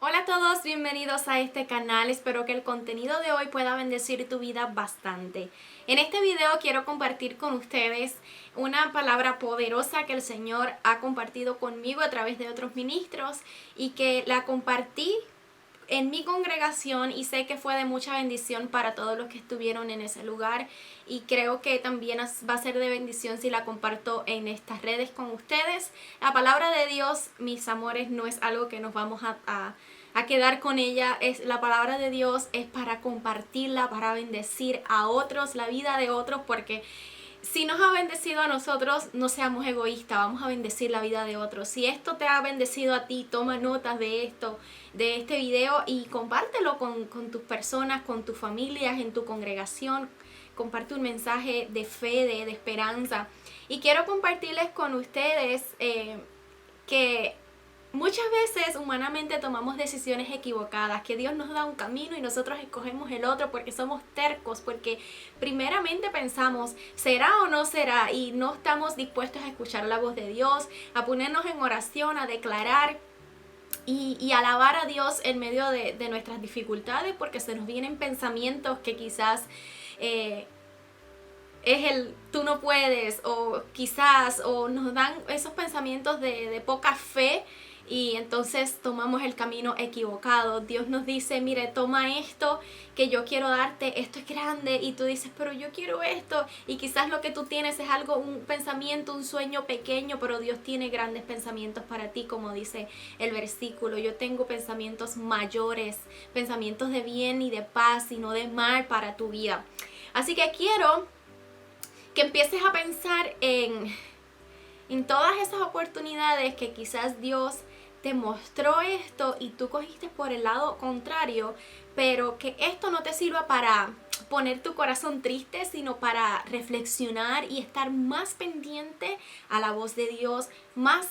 Hola a todos, bienvenidos a este canal. Espero que el contenido de hoy pueda bendecir tu vida bastante. En este video quiero compartir con ustedes una palabra poderosa que el Señor ha compartido conmigo a través de otros ministros y que la compartí en mi congregación y sé que fue de mucha bendición para todos los que estuvieron en ese lugar, y creo que también va a ser de bendición si la comparto en estas redes con ustedes. La palabra de Dios, mis amores, no es algo que nos vamos a quedar con ella. La palabra de Dios es para compartirla, para bendecir a otros, la vida de otros, porque si nos ha bendecido a nosotros, no seamos egoístas, vamos a bendecir la vida de otros. Si esto te ha bendecido a ti, toma notas de esto, de este video, y compártelo con tus personas, con tus familias, en tu congregación. Comparte un mensaje de fe, de esperanza. Y quiero compartirles con ustedes que muchas veces humanamente tomamos decisiones equivocadas, que Dios nos da un camino y nosotros escogemos el otro porque somos tercos, porque primeramente pensamos, ¿será o no será? Y no estamos dispuestos a escuchar la voz de Dios, a ponernos en oración, a declarar y alabar a Dios en medio de nuestras dificultades, porque se nos vienen pensamientos que quizás es el tú no puedes, o quizás, o nos dan esos pensamientos de poca fe, y entonces tomamos el camino equivocado. Dios nos dice, mire, toma esto que yo quiero darte, esto es grande, y tú dices, pero yo quiero esto, y quizás lo que tú tienes es algo, un pensamiento, un sueño pequeño, pero Dios tiene grandes pensamientos para ti, como dice el versículo. Yo tengo pensamientos mayores, pensamientos de bien y de paz y no de mal para tu vida. Así que quiero que empieces a pensar en todas esas oportunidades que quizás Dios te mostró esto y tú cogiste por el lado contrario, pero que esto no te sirva para poner tu corazón triste, sino para reflexionar y estar más pendiente a la voz de Dios, más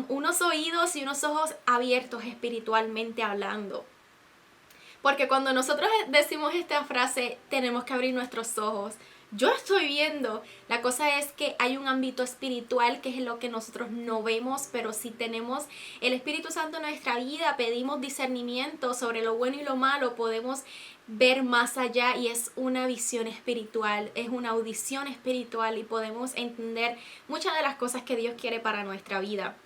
unos oídos y unos ojos abiertos espiritualmente hablando. Porque cuando nosotros decimos esta frase, tenemos que abrir nuestros ojos. Yo estoy viendo. La cosa es que hay un ámbito espiritual que es lo que nosotros no vemos, pero si tenemos el Espíritu Santo en nuestra vida, pedimos discernimiento sobre lo bueno y lo malo, podemos ver más allá, y es una visión espiritual, es una audición espiritual, y podemos entender muchas de las cosas que Dios quiere para nuestra vida.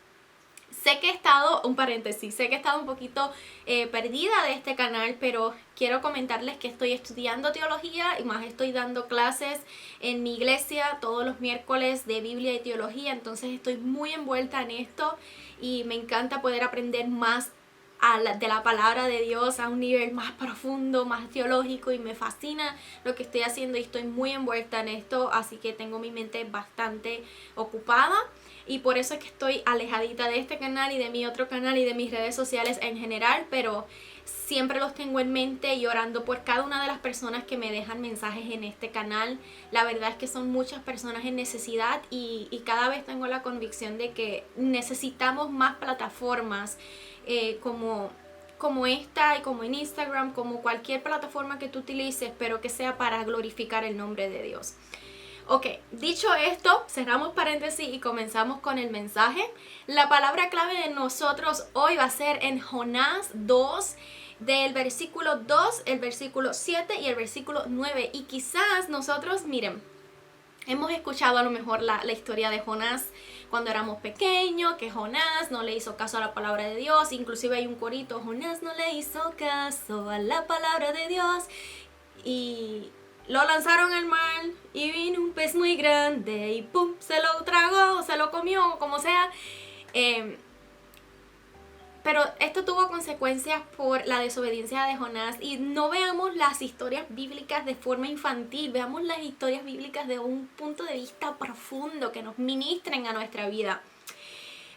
Sé que he estado, un paréntesis, sé que he estado un poquito perdida de este canal, pero quiero comentarles que estoy estudiando teología y más estoy dando clases en mi iglesia todos los miércoles de Biblia y teología, entonces estoy muy envuelta en esto y me encanta poder aprender más de la palabra de Dios a un nivel más profundo, más teológico, y me fascina lo que estoy haciendo y estoy muy envuelta en esto, así que tengo mi mente bastante ocupada. Y por eso es que estoy alejadita de este canal y de mi otro canal y de mis redes sociales en general, pero siempre los tengo en mente y orando por cada una de las personas que me dejan mensajes en este canal. La verdad es que son muchas personas en necesidad, y cada vez tengo la convicción de que necesitamos más plataformas como esta, y como en Instagram, como cualquier plataforma que tú utilices, pero que sea para glorificar el nombre de Dios. Ok, dicho esto, cerramos paréntesis y comenzamos con el mensaje. La palabra clave de nosotros hoy va a ser en Jonás 2, del versículo 2, el versículo 7 y el versículo 9. Y quizás nosotros, miren, hemos escuchado a lo mejor la historia de Jonás cuando éramos pequeños, que Jonás no le hizo caso a la palabra de Dios. Inclusive hay un corito, Jonás no le hizo caso a la palabra de Dios, y lo lanzaron al mar y vino un pez muy grande y pum, se lo tragó, se lo comió, como sea. Pero esto tuvo consecuencias por la desobediencia de Jonás, y no veamos las historias bíblicas de forma infantil, veamos las historias bíblicas de un punto de vista profundo, que nos ministren a nuestra vida.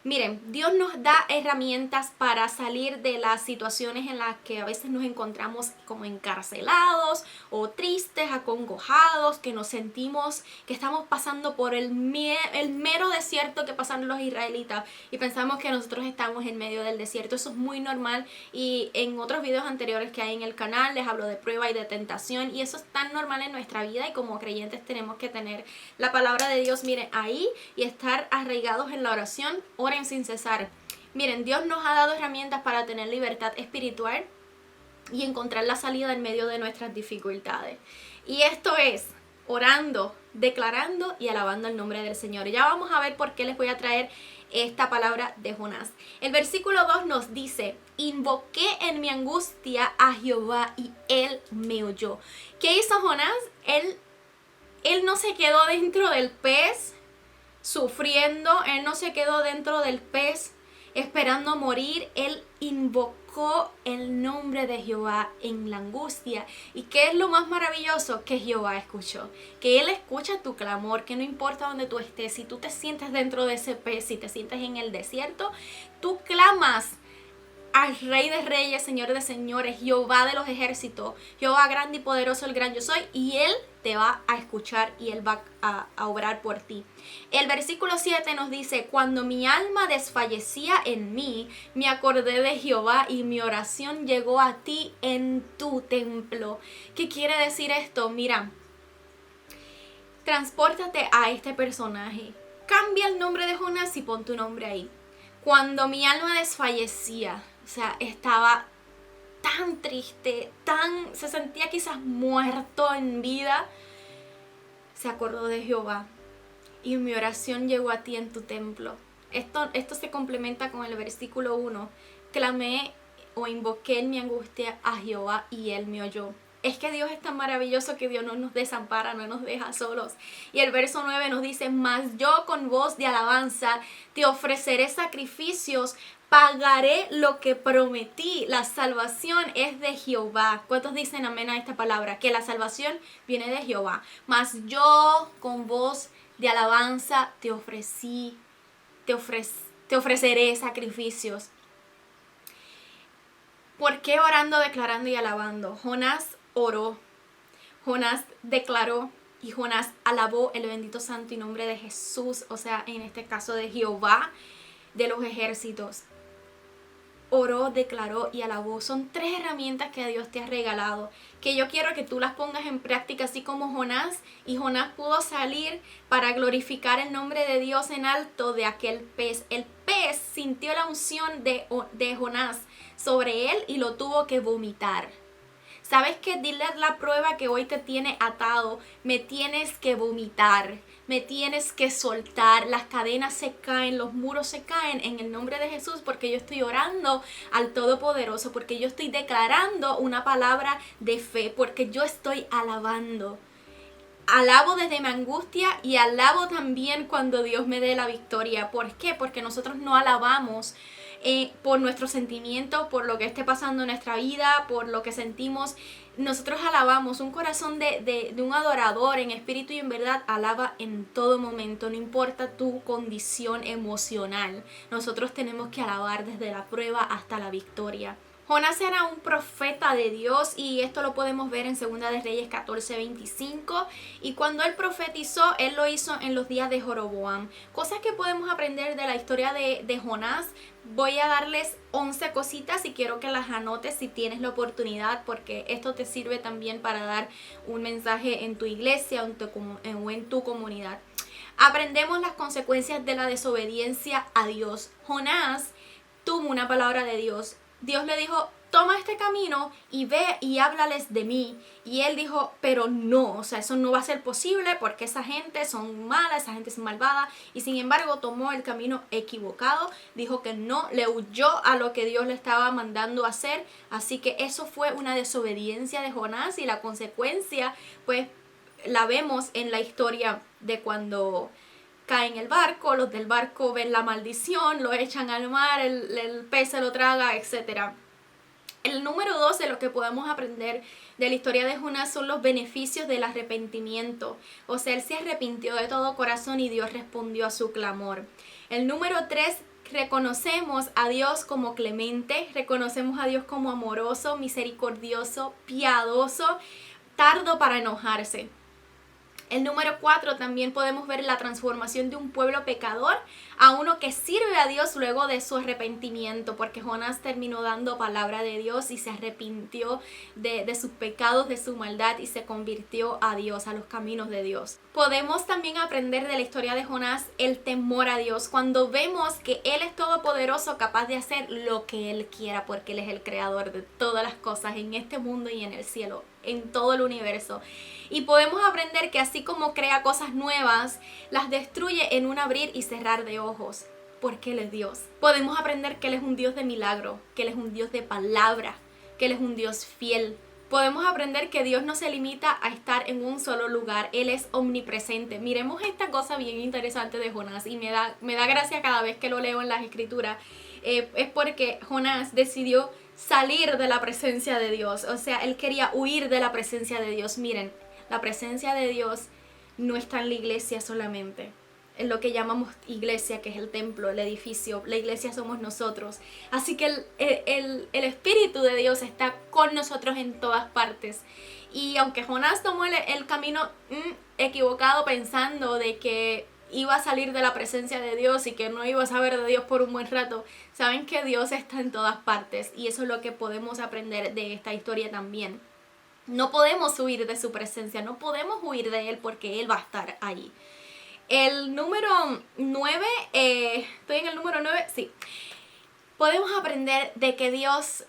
Miren, Dios nos da herramientas para salir de las situaciones en las que a veces nos encontramos como encarcelados o tristes, acongojados, que nos sentimos que estamos pasando por el mero desierto que pasaron los israelitas y pensamos que nosotros estamos en medio del desierto. Eso es muy normal, y en otros videos anteriores que hay en el canal les hablo de prueba y de tentación, y eso es tan normal en nuestra vida, y como creyentes tenemos que tener la palabra de Dios, miren, ahí, y estar arraigados en la oración. Oren sin cesar. Miren, Dios nos ha dado herramientas para tener libertad espiritual y encontrar la salida en medio de nuestras dificultades. Y esto es orando, declarando y alabando el nombre del Señor. Ya vamos a ver por qué les voy a traer esta palabra de Jonás. El versículo 2 nos dice: invoqué en mi angustia a Jehová y él me oyó. ¿Qué hizo Jonás? Él no se quedó dentro del pez sufriendo, él no se quedó dentro del pez esperando morir, él invocó el nombre de Jehová en la angustia. ¿Y qué es lo más maravilloso? Que Jehová escuchó, que él escucha tu clamor, que no importa donde tú estés, si tú te sientes dentro de ese pez, si te sientes en el desierto, tú clamas al Rey de Reyes, Señor de Señores, Jehová de los ejércitos, Jehová grande y poderoso, el gran yo soy, y Él te va a escuchar y Él va a obrar por ti. El versículo 7 nos dice: cuando mi alma desfallecía en mí, me acordé de Jehová y mi oración llegó a ti en tu templo. ¿Qué quiere decir esto? Mira, transpórtate a este personaje, cambia el nombre de Jonás y pon tu nombre ahí. Cuando mi alma desfallecía, o sea, estaba tan triste, se sentía quizás muerto en vida, se acordó de Jehová y mi oración llegó a ti en tu templo. Esto se complementa con el versículo 1. Clamé o invoqué en mi angustia a Jehová y él me oyó. Es que Dios es tan maravilloso que Dios no nos desampara, no nos deja solos. Y el verso 9 nos dice: mas yo con voz de alabanza te ofreceré sacrificios, pagaré lo que prometí. La salvación es de Jehová. ¿Cuántos dicen amén a esta palabra? Que la salvación viene de Jehová. Mas yo con voz de alabanza te ofreceré sacrificios. ¿Por qué orando, declarando y alabando? Jonás oró, Jonás declaró y Jonás alabó el bendito santo y nombre de Jesús, o sea, en este caso de Jehová de los ejércitos. Oró, declaró y alabó. Son 3 herramientas que Dios te ha regalado, que yo quiero que tú las pongas en práctica, así como Jonás. Y Jonás pudo salir para glorificar el nombre de Dios en alto de aquel pez. El pez sintió la unción de Jonás sobre él y lo tuvo que vomitar. ¿Sabes qué? Dile la prueba que hoy te tiene atado: me tienes que vomitar, me tienes que soltar, las cadenas se caen, los muros se caen en el nombre de Jesús, porque yo estoy orando al Todopoderoso, porque yo estoy declarando una palabra de fe, porque yo estoy alabando. Alabo desde mi angustia y alabo también cuando Dios me dé la victoria. ¿Por qué? Porque nosotros no alabamos por nuestros sentimientos, por lo que esté pasando en nuestra vida, por lo que sentimos. Nosotros alabamos. Un corazón de un adorador en espíritu y en verdad alaba en todo momento, no importa tu condición emocional. Nosotros tenemos que alabar desde la prueba hasta la victoria. Jonás era un profeta de Dios y esto lo podemos ver en 2 de Reyes 14:25. Y cuando él profetizó, él lo hizo en los días de Jeroboam. Cosas que podemos aprender de la historia de Jonás. Voy a darles 11 cositas y quiero que las anotes si tienes la oportunidad, porque esto te sirve también para dar un mensaje en tu iglesia o en tu comunidad. Aprendemos las consecuencias de la desobediencia a Dios. Jonás tuvo una palabra de Dios. Dios le dijo: toma este camino y ve y háblales de mí. Y él dijo: pero no, o sea, eso no va a ser posible porque esa gente son mala, esa gente es malvada. Y sin embargo tomó el camino equivocado, dijo que no, le huyó a lo que Dios le estaba mandando a hacer. Así que eso fue una desobediencia de Jonás, y la consecuencia pues la vemos en la historia de cuando cae en el barco, los del barco ven la maldición, lo echan al mar, el pez se lo traga, etc. El número 2 de lo que podemos aprender de la historia de Jonás son los beneficios del arrepentimiento. O sea, él se arrepintió de todo corazón y Dios respondió a su clamor. El número 3, reconocemos a Dios como clemente, reconocemos a Dios como amoroso, misericordioso, piadoso, tardo para enojarse. El número 4, también podemos ver la transformación de un pueblo pecador a uno que sirve a Dios luego de su arrepentimiento, porque Jonás terminó dando palabra de Dios y se arrepintió de sus pecados, de su maldad y se convirtió a Dios, a los caminos de Dios. Podemos también aprender de la historia de Jonás el temor a Dios, cuando vemos que Él es todopoderoso, capaz de hacer lo que Él quiera, porque Él es el creador de todas las cosas en este mundo y en el cielo, en todo el universo. Y podemos aprender que así como crea cosas nuevas, las destruye en un abrir y cerrar de ojos, porque Él es Dios. Podemos aprender que Él es un Dios de milagro, que Él es un Dios de palabra, que Él es un Dios fiel. Podemos aprender que Dios no se limita a estar en un solo lugar, Él es omnipresente. Miremos esta cosa bien interesante de Jonás y me da gracia cada vez que lo leo en las escrituras. Es porque Jonás decidió salir de la presencia de Dios, o sea, él quería huir de la presencia de Dios. Miren, la presencia de Dios no está en la iglesia solamente, en lo que llamamos iglesia, que es el templo, el edificio. La iglesia somos nosotros. Así que el Espíritu de Dios está con nosotros en todas partes. Y aunque Jonás tomó el camino equivocado pensando de que iba a salir de la presencia de Dios y que no iba a saber de Dios por un buen rato, saben que Dios está en todas partes y eso es lo que podemos aprender de esta historia también. No podemos huir de su presencia, no podemos huir de Él porque Él va a estar ahí. El número 9, estoy en el número 9, sí. Podemos aprender de que Dios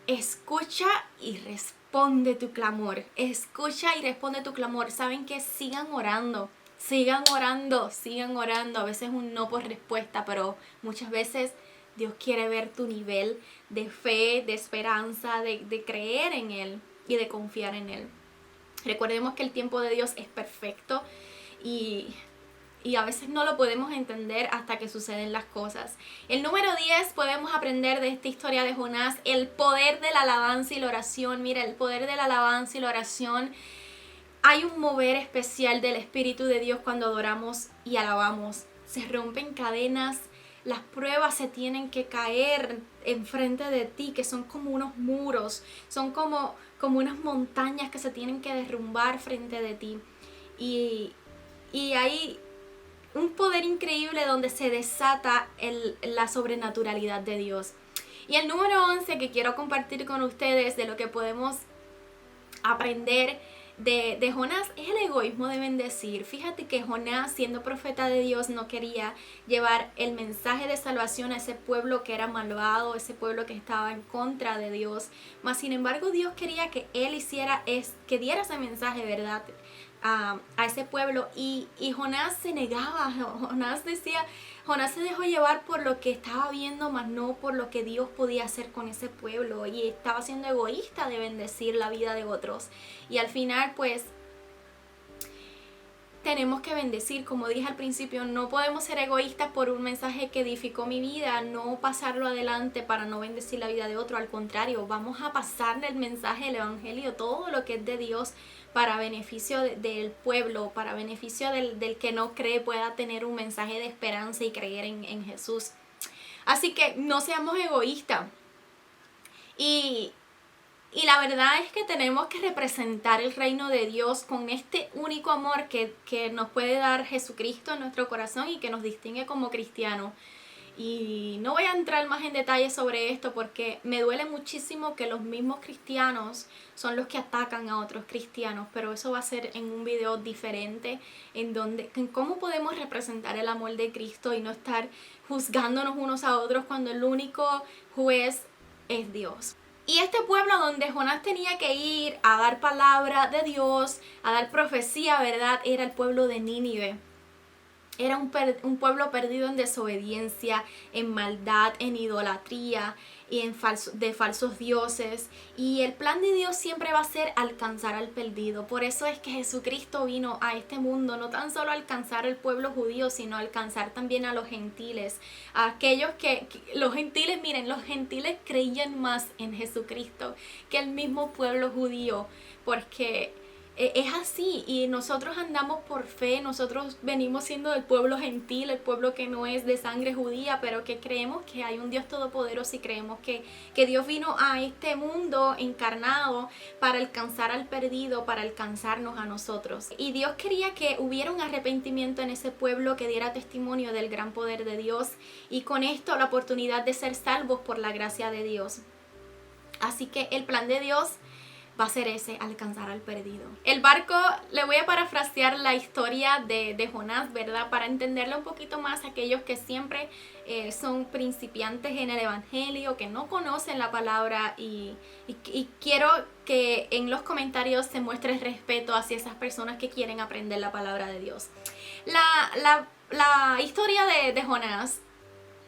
escucha y responde tu clamor. Escucha y responde tu clamor. Saben que sigan orando. Sigan orando, sigan orando. A veces un no por respuesta, pero muchas veces Dios quiere ver tu nivel de fe, de esperanza, de creer en Él y de confiar en Él. Recordemos que el tiempo de Dios es perfecto y a veces no lo podemos entender hasta que suceden las cosas. El número 10, podemos aprender de esta historia de Jonás el poder de la alabanza y la oración. Mira, el poder de la alabanza y la oración. Hay un mover especial del Espíritu de Dios cuando adoramos y alabamos. Se rompen cadenas, las pruebas se tienen que caer enfrente de ti, que son como unos muros, son como unas montañas que se tienen que derrumbar frente de ti. Y hay un poder increíble donde se desata la sobrenaturalidad de Dios. Y el número 11 que quiero compartir con ustedes de lo que podemos aprender de Jonás es el egoísmo de bendecir. Fíjate que Jonás, siendo profeta de Dios, no quería llevar el mensaje de salvación a ese pueblo que era malvado, ese pueblo que estaba en contra de Dios. Mas sin embargo Dios quería que él que diera ese mensaje, ¿verdad?, a ese pueblo, y Jonás se negaba. Jonás se dejó llevar por lo que estaba viendo, mas no por lo que Dios podía hacer con ese pueblo, y estaba siendo egoísta de bendecir la vida de otros. Y al final, pues, tenemos que bendecir. Como dije al principio, no podemos ser egoístas por un mensaje que edificó mi vida, no pasarlo adelante para no bendecir la vida de otro. Al contrario, vamos a pasarle el mensaje del evangelio, todo lo que es de Dios, para beneficio del pueblo, para beneficio del que no cree, pueda tener un mensaje de esperanza y creer en Jesús. Así que no seamos egoístas. Y la verdad es que tenemos que representar el reino de Dios con este único amor que nos puede dar Jesucristo en nuestro corazón y que nos distingue como cristianos. Y no voy a entrar más en detalle sobre esto porque me duele muchísimo que los mismos cristianos son los que atacan a otros cristianos, pero eso va a ser en un video diferente en cómo podemos representar el amor de Cristo y no estar juzgándonos unos a otros cuando el único juez es Dios. Y este pueblo donde Jonás tenía que ir a dar palabra de Dios, a dar profecía, ¿verdad?, era el pueblo de Nínive. Era un pueblo perdido en desobediencia, en maldad, en idolatría y de falsos dioses. Y el plan de Dios siempre va a ser alcanzar al perdido. Por eso es que Jesucristo vino a este mundo, no tan solo a alcanzar al pueblo judío, sino a alcanzar también a los gentiles. A aquellos los gentiles creían más en Jesucristo que el mismo pueblo judío, porque Es así, y nosotros andamos por fe, nosotros venimos siendo del pueblo gentil, el pueblo que no es de sangre judía, pero que creemos que hay un Dios todopoderoso y creemos que Dios vino a este mundo encarnado para alcanzar al perdido, para alcanzarnos a nosotros. Y Dios quería que hubiera un arrepentimiento en ese pueblo que diera testimonio del gran poder de Dios, y con esto la oportunidad de ser salvos por la gracia de Dios. Así que el plan de Dios va a ser ese, alcanzar al perdido. El barco, le voy a parafrasear la historia de Jonás, ¿verdad? Para entenderlo un poquito más, aquellos que siempre son principiantes en el evangelio, que no conocen la palabra, y quiero que en los comentarios se muestre respeto hacia esas personas que quieren aprender la palabra de Dios. La historia de Jonás.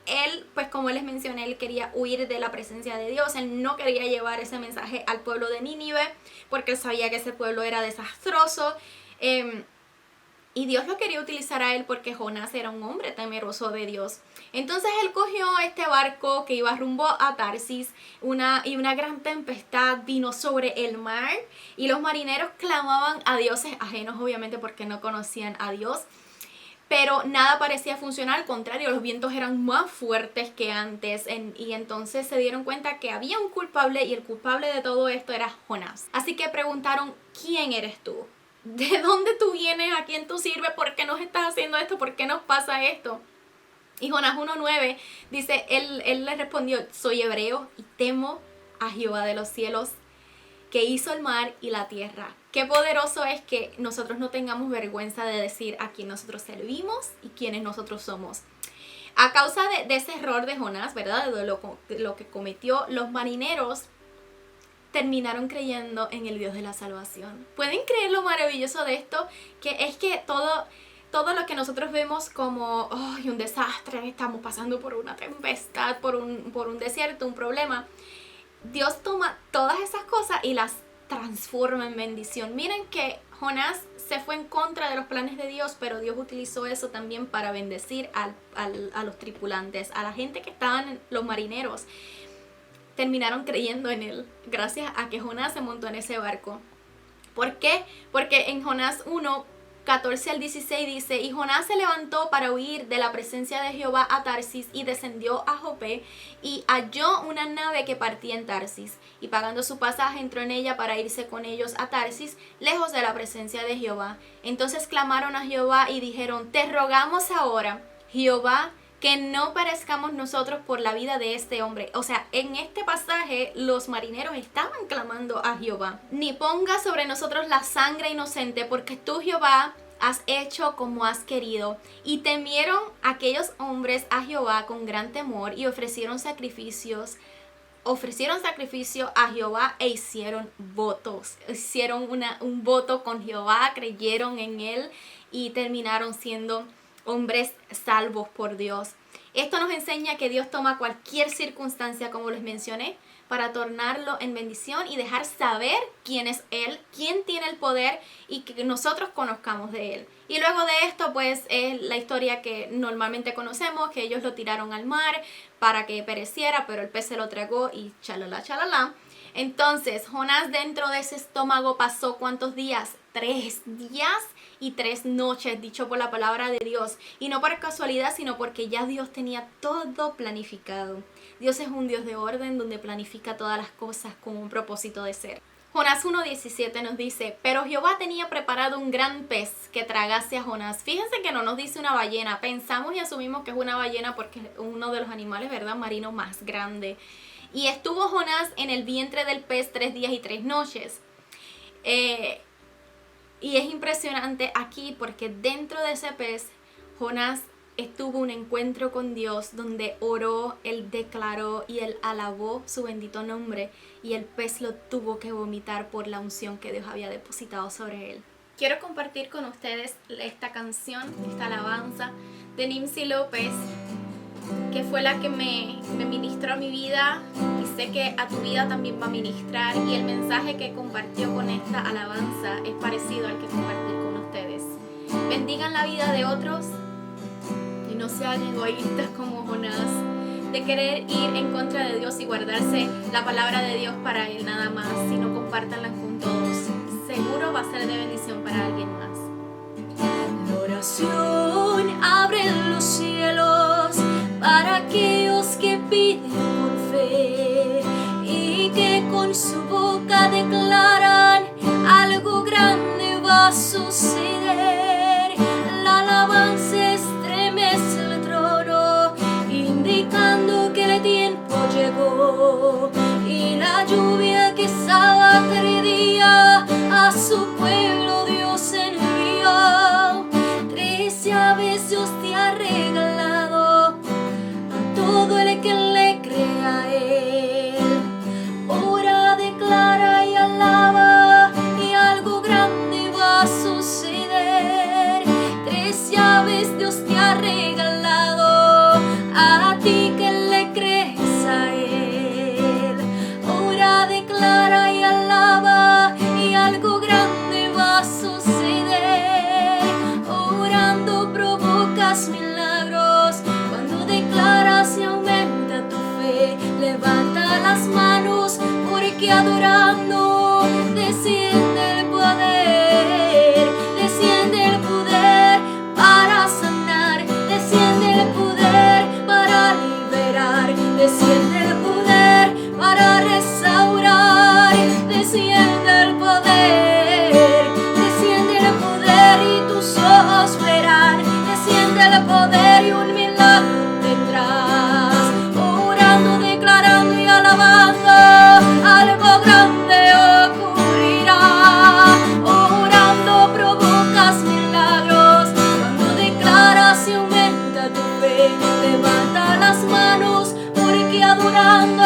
Él, pues como les mencioné, él quería huir de la presencia de Dios. Él no quería llevar ese mensaje al pueblo de Nínive porque él sabía que ese pueblo era desastroso. Y Dios lo quería utilizar a él porque Jonás era un hombre temeroso de Dios. Entonces él cogió este barco que iba rumbo a Tarsis, y una gran tempestad vino sobre el mar, y los marineros clamaban a dioses ajenos, obviamente porque no conocían a Dios. Pero nada parecía funcionar, al contrario, los vientos eran más fuertes que antes, y entonces se dieron cuenta que había un culpable, y el culpable de todo esto era Jonás. Así que preguntaron, ¿quién eres tú? ¿De dónde tú vienes? ¿A quién tú sirves? ¿Por qué nos estás haciendo esto? ¿Por qué nos pasa esto? Y Jonás 1:9 dice, él le respondió, soy hebreo y temo a Jehová de los cielos, que hizo el mar y la tierra. Qué poderoso es que nosotros no tengamos vergüenza de decir a quién nosotros servimos y quiénes nosotros somos. A causa de ese error de Jonás, ¿verdad? De lo que cometió, los marineros terminaron creyendo en el Dios de la salvación. ¿Pueden creer lo maravilloso de esto? Que es que todo lo que nosotros vemos como un desastre, estamos pasando por una tempestad, por un desierto, un problema, Dios toma todas esas cosas y las transforma en bendición. Miren que Jonás se fue en contra de los planes de Dios, pero Dios utilizó eso también para bendecir a los tripulantes, a la gente que estaban, los marineros. Terminaron creyendo en él gracias a que Jonás se montó en ese barco. ¿Por qué? Porque en Jonás 1:14-16 dice, y Jonás se levantó para huir de la presencia de Jehová a Tarsis, y descendió a Jope, y halló una nave que partía en Tarsis, y pagando su pasaje entró en ella para irse con ellos a Tarsis, lejos de la presencia de Jehová. Entonces clamaron a Jehová y dijeron, te rogamos ahora, Jehová, que no perezcamos nosotros por la vida de este hombre. O sea, en este pasaje los marineros estaban clamando a Jehová. Ni ponga sobre nosotros la sangre inocente, porque tú, Jehová, has hecho como has querido. Y temieron aquellos hombres a Jehová con gran temor, y ofrecieron sacrificio a Jehová e hicieron votos. Hicieron un voto con Jehová, creyeron en él y terminaron siendo hombres salvos por Dios. Esto nos enseña que Dios toma cualquier circunstancia, como les mencioné, para tornarlo en bendición y dejar saber quién es Él, quién tiene el poder, y que nosotros conozcamos de Él. Y luego de esto, pues, es la historia que normalmente conocemos, que ellos lo tiraron al mar para que pereciera, pero el pez se lo tragó y chalala, chalala. Entonces, Jonás dentro de ese estómago pasó ¿cuántos días? 3 días y 3 noches, dicho por la palabra de Dios. Y no por casualidad, sino porque ya Dios tenía todo planificado. Dios es un Dios de orden, donde planifica todas las cosas con un propósito de ser. Jonás 1:17 nos dice, pero Jehová tenía preparado un gran pez que tragase a Jonás. Fíjense que no nos dice una ballena. Pensamos y asumimos que es una ballena porque es uno de los animales, ¿verdad?, marinos más grande. Y estuvo Jonás en el vientre del pez 3 días y 3 noches. Y es impresionante aquí porque dentro de ese pez, Jonás tuvo un encuentro con Dios donde oró, él declaró y él alabó su bendito nombre, y el pez lo tuvo que vomitar por la unción que Dios había depositado sobre él. Quiero compartir con ustedes esta canción, esta alabanza de Nimsi López, que fue la que me ministró a mi vida, y sé que a tu vida también va a ministrar, y el mensaje que compartió con esta alabanza es parecido al que compartí con ustedes. Bendigan la vida de otros y no sean egoístas como Jonás, de querer ir en contra de Dios y guardarse la palabra de Dios para él nada más, sino compártanla con todos. seguro va a ser de bendición para alguien más. La oración abre los cielos para aquellos que piden con fe y que con su boca declaran algo grande va a suceder. La alabanza estremece el trono, indicando que el tiempo llegó, y la lluvia que estaba tardía a su pueblo Dios envió. 3 llaves Dios te ha regalado a todo el que le crea a Él. Ora, declara y alaba, y algo grande va a suceder. 3 llaves Dios te ha regalado a ti que le crees a Él. Ora, declara y alaba, y algo grande va a suceder. Orando provocas milagros, cuando declaras y aumenta tu fe. Levanta las manos, porque adorando desciende el poder. Desciende el poder para sanar, desciende el poder para liberar, desciende el poder para restaurar, desciende el poder y tus ojos verán, desciende el poder y un milagro tendrás. Orando, declarando y alabando, algo grande ocurrirá. Orando provocas milagros, cuando declaras y aumenta tu fe. Levanta las manos, porque adorando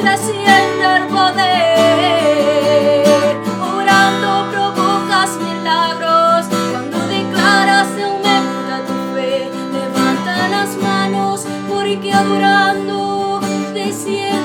desciende el poder. Orando provocas milagros, cuando declaras y aumenta tu fe. Levanta las manos, porque adorando desciende